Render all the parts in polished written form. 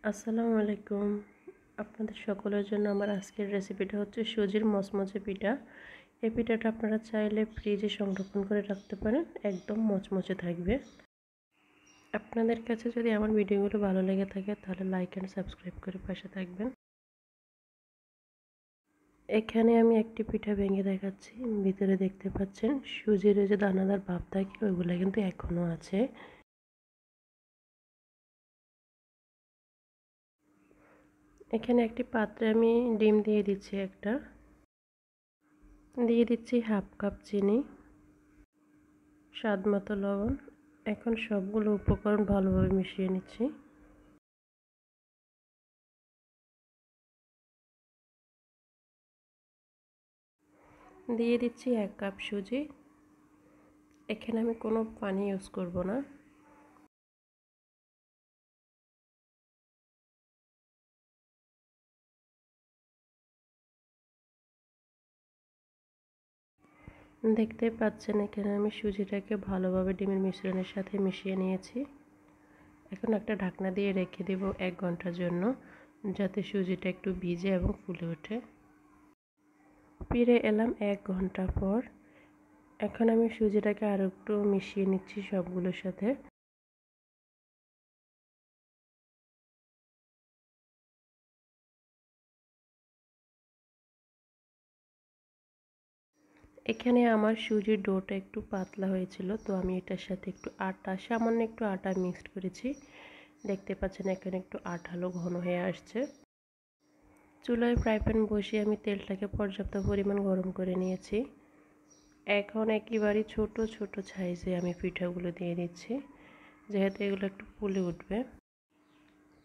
আসসালামু আলাইকুম। আপনাদের সকলের জন্য আমার আজকের রেসিপিটা হচ্ছে সুজির মচমচে পিঠা। এই পিঠাটা আপনারা চাইলে ফ্রিজে সংরক্ষণ করে রাখতে পারেন, একদম মচমচে থাকবে। আপনাদের কাছে যদি আমার ভিডিওগুলো ভালো লেগে থাকে তাহলে লাইক অ্যান্ড সাবস্ক্রাইব করে পাশে থাকবেন। এখানে আমি একটি পিঠা ভেঙে দেখাচ্ছি। ভিতরে দেখতে পাচ্ছেন সুজির যে দানাদার ভাব থাকে ওইগুলো কিন্তু এখনও আছে। এখানে একটি পাত্রে আমি ডিম দিয়ে দিচ্ছি একটা, দিয়ে দিচ্ছি হাফ কাপ চিনি, স্বাদ মতো লবণ। এখন সবগুলো উপকরণ ভালোভাবে মিশিয়ে নিচ্ছি। দিয়ে দিচ্ছি 1 কাপ সুজি। এখানে আমি কোনো পানি ইউজ করব না। দেখতে পাচ্ছেন এখানে আমি সুজিটাকে ভালোভাবে ডিমের মিশ্রণের সাথে মিশিয়ে নিয়েছি। এখন একটা ঢাকনা দিয়ে রেখে দেব 1 ঘন্টার জন্য, যাতে সুজিটা একটু ভিজে এবং ফুলে ওঠে। ফিরে এলাম 1 ঘন্টা পর। এখন আমি সুজিটাকে আরও একটু মিশিয়ে নিচ্ছি সবগুলোর সাথে। এখানে আমার সুজির ডোটা একটু পাতলা হয়েছিল, তো আমি এটার সাথে একটু সামান্য একটু আটা মিক্সড করেছি। দেখতে পাচ্ছেন এখানে একটু আঠালো ঘন হয়ে আসছে। চুলায় ফ্রাই প্যান বসিয়ে আমি তেলটাকে পর্যাপ্ত পরিমাণ গরম করে নিয়েছি। এখন একেবারে ছোট ছোট সাইজে আমি পিঠাগুলো দিয়ে দিচ্ছি, যেহেতু এগুলো একটু ফুলে উঠবে।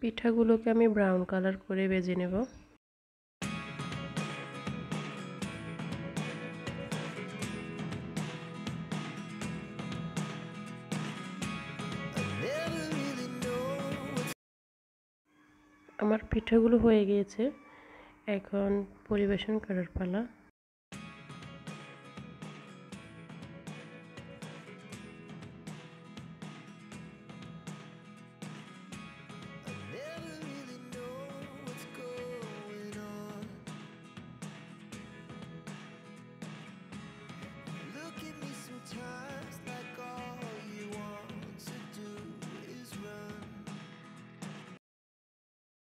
পিঠাগুলোকে আমি ব্রাউন কালার করে ভেজে নেব। আমার পিঠাগুলো হয়ে গিয়েছে, এখন পরিবেশন করার পালা।